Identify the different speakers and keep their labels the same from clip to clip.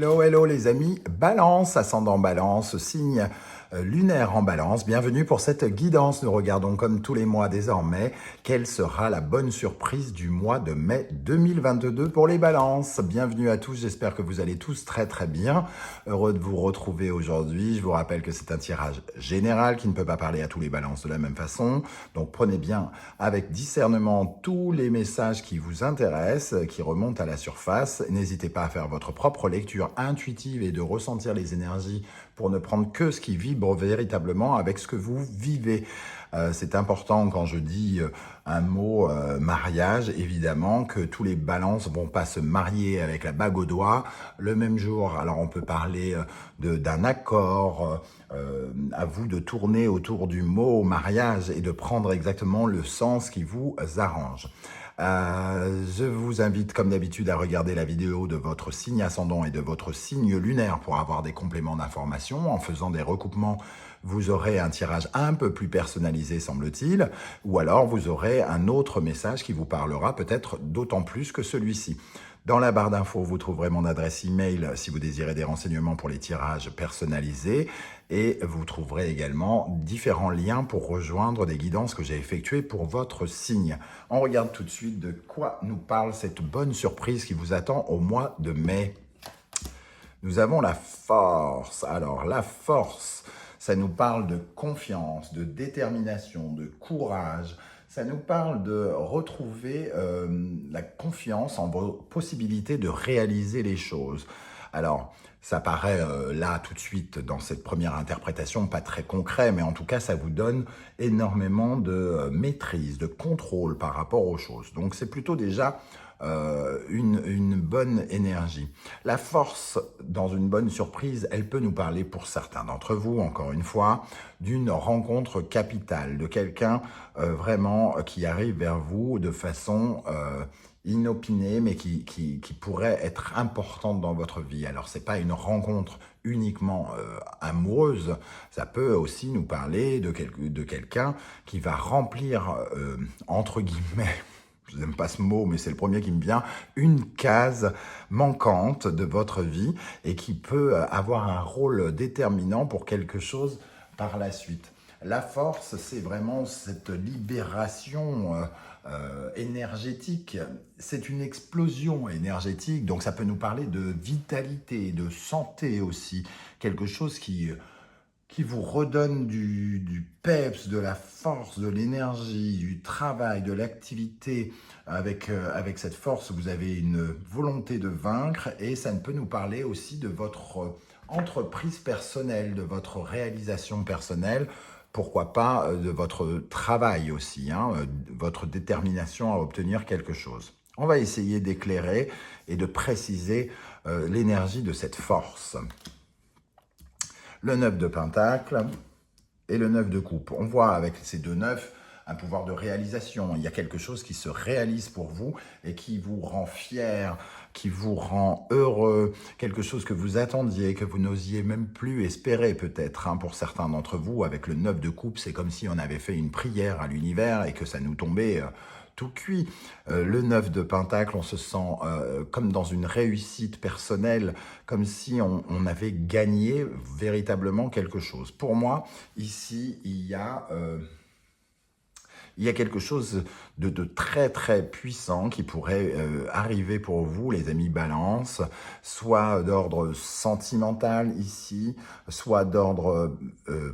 Speaker 1: Hello, hello les amis, Balance, ascendant Balance, signe lunaire en Balance. Bienvenue pour cette guidance. Nous regardons comme tous les mois désormais quelle sera la bonne surprise du mois de mai 2022 pour les Balances. Bienvenue à tous, j'espère que vous allez tous très très bien. Heureux de vous retrouver aujourd'hui. Je vous rappelle que c'est un tirage général qui ne peut pas parler à tous les Balances de la même façon. Donc prenez bien avec discernement tous les messages qui vous intéressent, qui remontent à la surface. N'hésitez pas à faire votre propre lecture intuitive et de ressentir les énergies pour ne prendre que ce qui vibre véritablement avec ce que vous vivez. C'est important quand je dis un mot mariage, évidemment, que tous les balances vont pas se marier avec la bague au doigt le même jour. Alors on peut parler d'un accord, à vous de tourner autour du mot mariage et de prendre exactement le sens qui vous arrange. Je vous invite comme d'habitude à regarder la vidéo de votre signe ascendant et de votre signe lunaire pour avoir des compléments d'information. En faisant des recoupements, vous aurez un tirage un peu plus personnalisé, semble-t-il, ou alors vous aurez un autre message qui vous parlera peut-être d'autant plus que celui-ci. Dans la barre d'infos, vous trouverez mon adresse email si vous désirez des renseignements pour les tirages personnalisés et vous trouverez également différents liens pour rejoindre des guidances que j'ai effectuées pour votre signe. On regarde tout de suite de quoi nous parle cette bonne surprise qui vous attend au mois de mai. Nous avons la force. Alors, la force, ça nous parle de confiance, de détermination, de courage. Ça nous parle de retrouver la confiance en vos possibilités de réaliser les choses. Alors, ça paraît là tout de suite dans cette première interprétation pas très concret, mais en tout cas ça vous donne énormément de maîtrise, de contrôle par rapport aux choses. Donc c'est plutôt déjà une bonne énergie. La force dans une bonne surprise, elle peut nous parler pour certains d'entre vous, encore une fois, d'une rencontre capitale, de quelqu'un vraiment qui arrive vers vous de façon inopinée, mais qui pourrait être importante dans votre vie. Alors, c'est pas une rencontre uniquement amoureuse, ça peut aussi nous parler de quelqu'un qui va remplir, entre guillemets, je n'aime pas ce mot, mais c'est le premier qui me vient, une case manquante de votre vie et qui peut avoir un rôle déterminant pour quelque chose par la suite. La force, c'est vraiment cette libération énergétique. C'est une explosion énergétique, donc ça peut nous parler de vitalité, de santé aussi. Quelque chose qui vous redonne du peps, de la force, de l'énergie, du travail, de l'activité. Avec cette force, vous avez une volonté de vaincre et ça ne peut nous parler aussi de votre entreprise personnelle, de votre réalisation personnelle, pourquoi pas de votre travail aussi, votre détermination à obtenir quelque chose. On va essayer d'éclairer et de préciser l'énergie de cette force. Le 9 de Pentacle et le 9 de Coupe. On voit avec ces deux 9 un pouvoir de réalisation. Il y a quelque chose qui se réalise pour vous et qui vous rend fier, qui vous rend heureux, quelque chose que vous attendiez, que vous n'osiez même plus espérer peut-être. Pour certains d'entre vous, avec le 9 de Coupe, c'est comme si on avait fait une prière à l'univers et que ça nous tombait tout cuit. Le 9 de Pentacle, on se sent comme dans une réussite personnelle, comme si on avait gagné véritablement quelque chose. Pour moi, ici, il y a quelque chose de très très puissant qui pourrait arriver pour vous, les amis Balance, soit d'ordre sentimental ici, soit d'ordre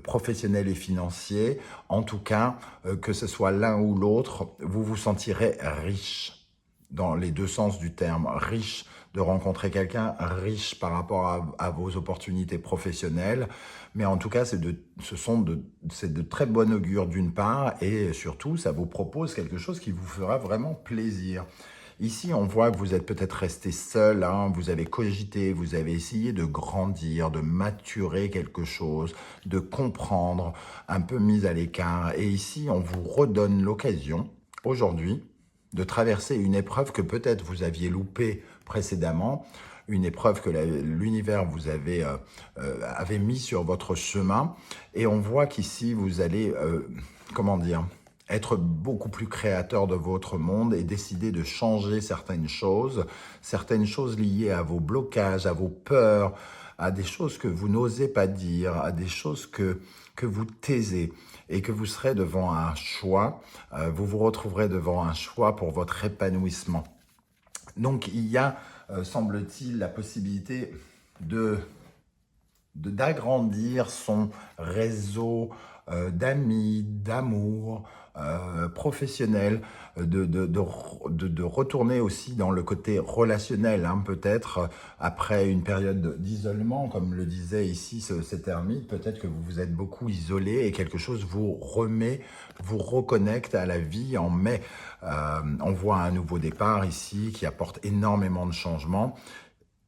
Speaker 1: professionnel et financier. En tout cas, que ce soit l'un ou l'autre, vous vous sentirez riche, dans les deux sens du terme, riche de rencontrer quelqu'un, riche par rapport à vos opportunités professionnelles. Mais en tout cas, c'est de très bon augure d'une part, et surtout, ça vous propose quelque chose qui vous fera vraiment plaisir. Ici, on voit que vous êtes peut-être resté seul, vous avez cogité, vous avez essayé de grandir, de maturer quelque chose, de comprendre, un peu mis à l'écart. Et ici, on vous redonne l'occasion, aujourd'hui, de traverser une épreuve que peut-être vous aviez loupée précédemment, une épreuve que l'univers vous avait mis sur votre chemin. Et on voit qu'ici, vous allez, comment dire, être beaucoup plus créateur de votre monde et décider de changer certaines choses liées à vos blocages, à vos peurs, à des choses que vous n'osez pas dire, à des choses que vous taisez et que vous serez devant un choix, vous vous retrouverez devant un choix pour votre épanouissement. Donc il y a, semble-t-il, la possibilité de d'agrandir son réseau d'amis, d'amour, professionnel, de retourner aussi dans le côté relationnel, hein, peut-être après une période d'isolement, comme le disait ici cet ermite, peut-être que vous vous êtes beaucoup isolé et quelque chose vous remet, vous reconnecte à la vie en mai. On voit un nouveau départ ici qui apporte énormément de changements.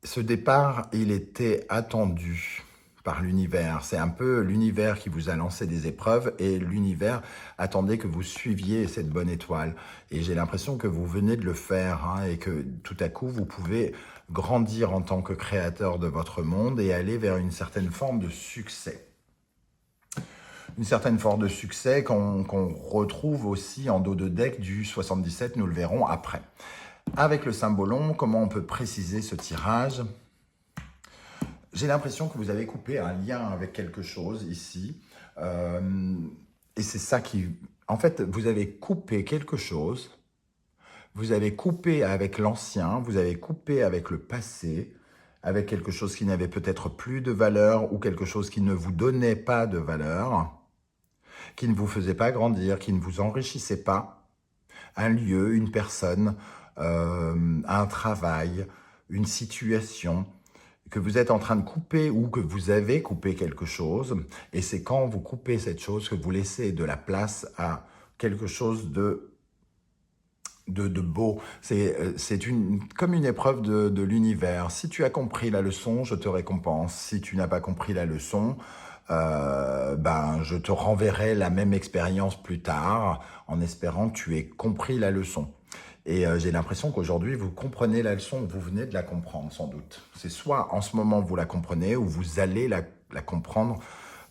Speaker 1: Ce départ, il était attendu par l'univers. C'est un peu l'univers qui vous a lancé des épreuves et l'univers attendait que vous suiviez cette bonne étoile. Et j'ai l'impression que vous venez de le faire, hein, et que tout à coup, vous pouvez grandir en tant que créateur de votre monde et aller vers une certaine forme de succès. Une certaine forme de succès qu'on retrouve aussi en dos de deck du 77, nous le verrons après. Avec le symbolon, comment on peut préciser ce tirage ? J'ai l'impression que vous avez coupé un lien avec quelque chose ici. Et c'est ça qui... En fait, vous avez coupé quelque chose. Vous avez coupé avec l'ancien. Vous avez coupé avec le passé. Avec quelque chose qui n'avait peut-être plus de valeur ou quelque chose qui ne vous donnait pas de valeur, qui ne vous faisait pas grandir, qui ne vous enrichissait pas. Un lieu, une personne, un travail, une situation que vous êtes en train de couper ou que vous avez coupé quelque chose. Et c'est quand vous coupez cette chose que vous laissez de la place à quelque chose de beau. C'est comme une épreuve de l'univers. Si tu as compris la leçon, je te récompense. Si tu n'as pas compris la leçon, je te renverrai la même expérience plus tard en espérant que tu aies compris la leçon. Et j'ai l'impression qu'aujourd'hui, vous comprenez la leçon, vous venez de la comprendre sans doute. C'est soit en ce moment vous la comprenez ou vous allez la comprendre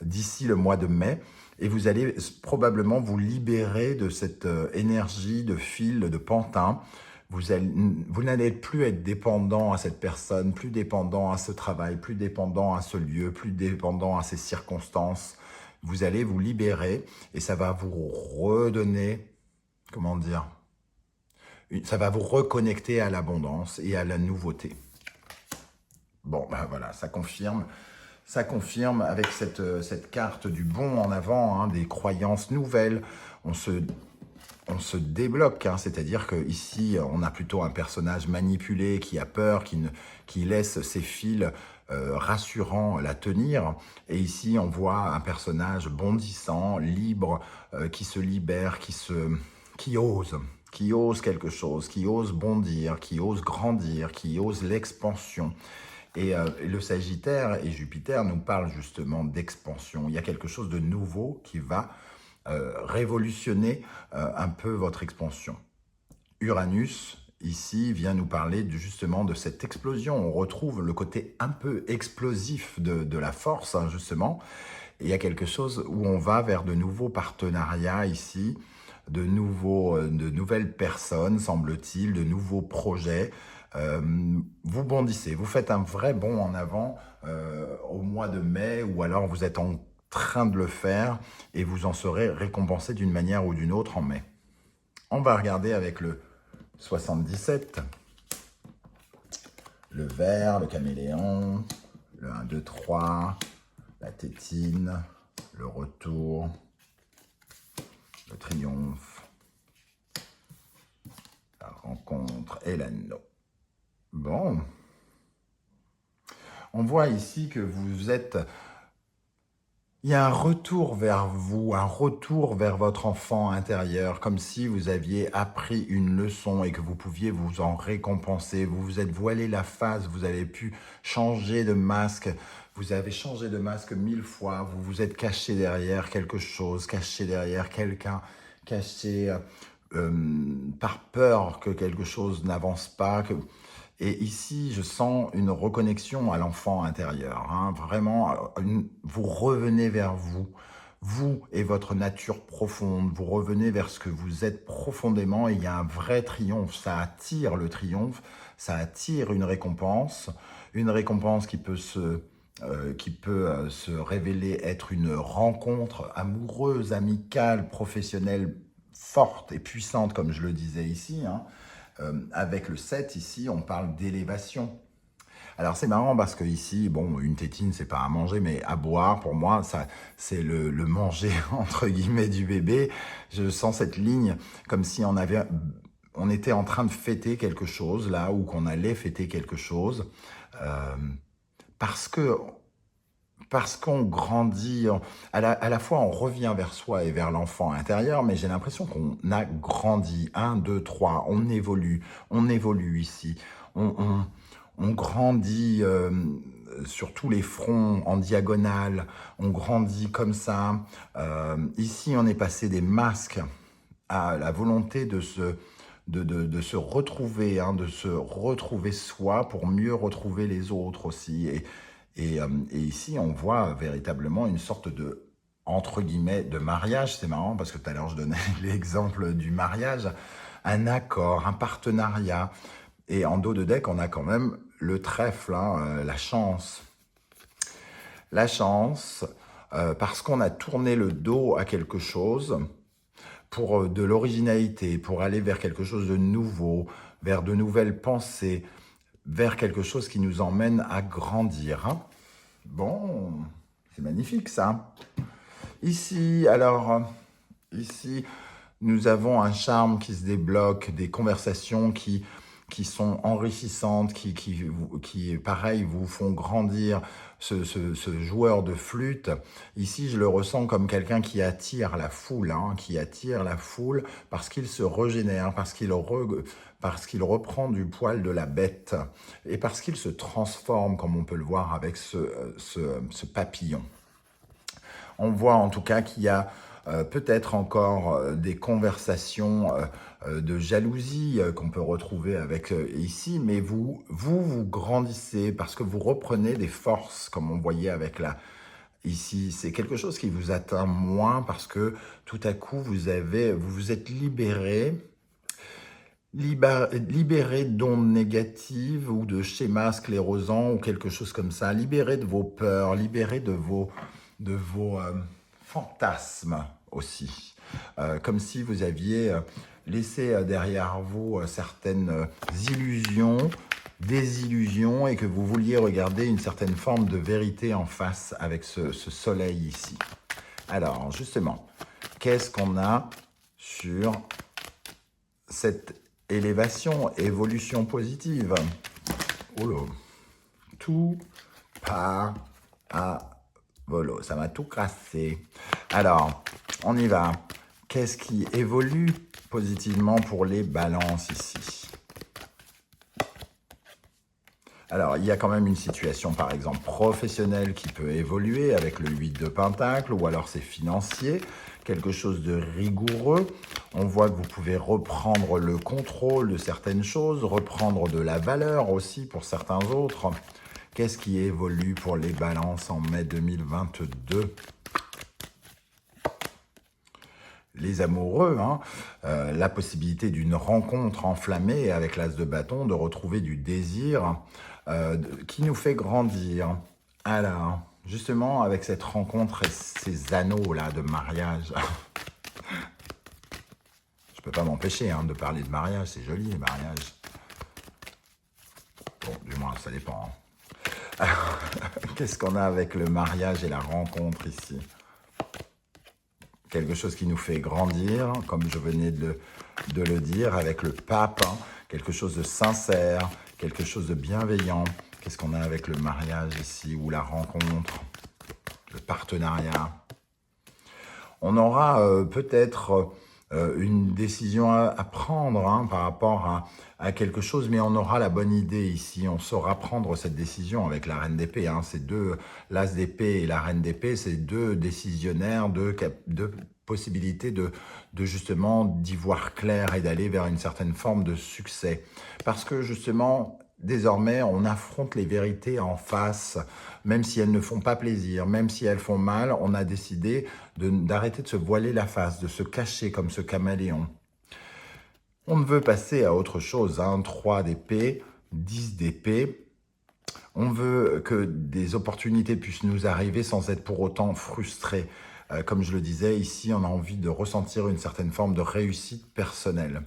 Speaker 1: d'ici le mois de mai et vous allez probablement vous libérer de cette énergie de fil, de pantin. Vous n'allez plus être dépendant à cette personne, plus dépendant à ce travail, plus dépendant à ce lieu, plus dépendant à ces circonstances. Vous allez vous libérer et ça va vous redonner, comment dire, ça va vous reconnecter à l'abondance et à la nouveauté. Bon, ben voilà, ça confirme avec cette carte du bond en avant, hein, des croyances nouvelles. On se débloque, hein, c'est-à-dire qu'ici, on a plutôt un personnage manipulé qui a peur, qui laisse ses fils rassurants la tenir. Et ici, on voit un personnage bondissant, libre, qui se libère, qui ose quelque chose, qui ose bondir, qui ose grandir, qui ose l'expansion. Et le Sagittaire et Jupiter nous parlent justement d'expansion. Il y a quelque chose de nouveau qui va révolutionner un peu votre expansion. Uranus, ici, vient nous parler justement de cette explosion. On retrouve le côté un peu explosif de la force, hein, justement. Et il y a quelque chose où on va vers de nouveaux partenariats ici, de nouvelles personnes, semble-t-il, de nouveaux projets. Vous bondissez, vous faites un vrai bond en avant au mois de mai, ou alors vous êtes en train de le faire et vous en serez récompensé d'une manière ou d'une autre en mai. On va regarder avec le 77, le vert, le caméléon, le 1, 2, 3, la tétine, le retour, le triomphe, la rencontre et l'anneau. Bon, on voit ici que vous êtes... Il y a un retour vers vous, un retour vers votre enfant intérieur, comme si vous aviez appris une leçon et que vous pouviez vous en récompenser. Vous vous êtes voilé la face, vous avez pu changer de masque. Vous avez changé de masque 1000 fois, vous vous êtes caché derrière quelque chose, caché derrière quelqu'un, caché par peur que quelque chose n'avance pas. Et ici, je sens une reconnexion à l'enfant intérieur. Hein. Vraiment, vous revenez vers vous. vous et votre nature profonde. Vous revenez vers ce que vous êtes profondément et il y a un vrai triomphe. Ça attire le triomphe, ça attire une récompense qui peut se révéler être une rencontre amoureuse, amicale, professionnelle, forte et puissante, comme je le disais ici. Hein. Avec le 7, ici, on parle d'élévation. Alors c'est marrant parce que ici, bon, une tétine, c'est pas à manger, mais à boire, pour moi, ça, c'est le manger, entre guillemets, du bébé. Je sens cette ligne comme si on était en train de fêter quelque chose, là, ou qu'on allait fêter quelque chose. Euh, parce que parce qu'on grandit, à la fois on revient vers soi et vers l'enfant intérieur, mais j'ai l'impression qu'on a grandi. Un, deux, trois, on évolue ici. On, on, on grandit sur tous les fronts, en diagonale, on grandit comme ça. Ici, on est passé des masques à la volonté de se retrouver, hein, de se retrouver soi pour mieux retrouver les autres aussi. Et ici, on voit véritablement une sorte de, entre guillemets, de mariage. C'est marrant parce que tout à l'heure, je donnais l'exemple du mariage. Un accord, un partenariat. Et en dos de deck, on a quand même le trèfle, hein, la chance. La chance, parce qu'on a tourné le dos à quelque chose pour de l'originalité, pour aller vers quelque chose de nouveau, vers de nouvelles pensées, vers quelque chose qui nous emmène à grandir. Hein. Bon, c'est magnifique ça. Ici, ici, nous avons un charme qui se débloque, des conversations qui sont enrichissantes, qui, pareil, vous font grandir. Ce joueur de flûte, ici, je le ressens comme quelqu'un qui attire la foule, hein, qui attire la foule parce qu'il se régénère, parce qu'il reprend du poil de la bête et parce qu'il se transforme, comme on peut le voir avec ce papillon. On voit en tout cas qu'il y a peut-être encore des conversations de jalousie qu'on peut retrouver avec ici, mais vous grandissez parce que vous reprenez des forces, comme on voyait avec ici. C'est quelque chose qui vous atteint moins parce que tout à coup, vous vous êtes libéré d'ondes négatives ou de schémas sclérosants ou quelque chose comme ça, libéré de vos peurs, libéré de vos fantasmes aussi. Comme si vous aviez laissé derrière vous certaines illusions, désillusions et que vous vouliez regarder une certaine forme de vérité en face avec ce soleil ici. Alors, justement, qu'est-ce qu'on a sur cette évolution positive? Oh là, tout part à volo, ça m'a tout cassé. Alors, on y va. Qu'est-ce qui évolue positivement pour les balances ici? Alors, il y a quand même une situation, par exemple, professionnelle qui peut évoluer avec le 8 de Pentacle, ou alors c'est financier, quelque chose de rigoureux. On voit que vous pouvez reprendre le contrôle de certaines choses, reprendre de la valeur aussi pour certains autres. Qu'est-ce qui évolue pour les balances en mai 2022 ? Les amoureux, hein, la possibilité d'une rencontre enflammée avec l'as de bâton, de retrouver du désir qui nous fait grandir. Alors, justement, avec cette rencontre et ces anneaux-là de mariage, je peux pas m'empêcher de parler de mariage, c'est joli les mariages. Bon, du moins, ça dépend. Alors, qu'est-ce qu'on a avec le mariage et la rencontre ici ? Quelque chose qui nous fait grandir, comme je venais de le dire, avec le pape, hein, quelque chose de sincère, quelque chose de bienveillant. Qu'est-ce qu'on a avec le mariage ici, ou la rencontre, le partenariat? On aura peut-être une décision à prendre hein, par rapport à quelque chose, mais on aura la bonne idée ici. On saura prendre cette décision avec la reine d'épée. Hein. Ces deux, l'as d'épée et la reine d'épée, c'est deux décisionnaires, deux possibilités de justement d'y voir clair et d'aller vers une certaine forme de succès. Parce que justement, désormais, on affronte les vérités en face, même si elles ne font pas plaisir, même si elles font mal, on a décidé d'arrêter de se voiler la face, de se cacher comme ce caméléon. On veut passer à autre chose, hein. 3 d'épée, 10 d'épée. On veut que des opportunités puissent nous arriver sans être pour autant frustrés. Comme je le disais, ici, on a envie de ressentir une certaine forme de réussite personnelle.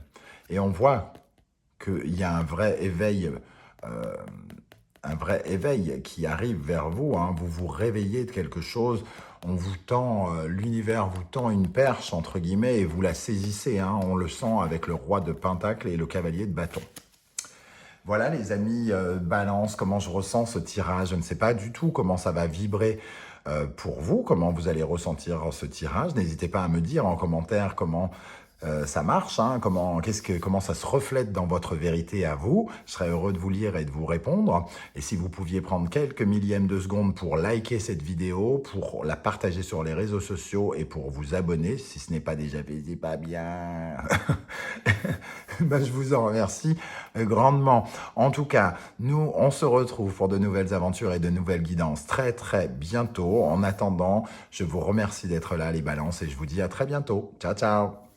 Speaker 1: Et on voit qu'il y a euh, un vrai éveil qui arrive vers vous, hein. Vous vous réveillez de quelque chose, on vous tend, l'univers vous tend une perche, entre guillemets, et vous la saisissez, hein. On le sent avec le roi de Pentacle et le cavalier de bâton. Voilà les amis, Balance, comment je ressens ce tirage. Je ne sais pas du tout comment ça va vibrer pour vous, comment vous allez ressentir ce tirage. N'hésitez pas à me dire en commentaire comment ça marche, hein, comment ça se reflète dans votre vérité à vous. Je serais heureux de vous lire et de vous répondre. Et si vous pouviez prendre quelques millièmes de seconde pour liker cette vidéo, pour la partager sur les réseaux sociaux et pour vous abonner, si ce n'est pas déjà fait, c'est pas bien. Ben, je vous en remercie grandement. En tout cas, nous, on se retrouve pour de nouvelles aventures et de nouvelles guidances très très bientôt. En attendant, je vous remercie d'être là les balances et je vous dis à très bientôt. Ciao, ciao!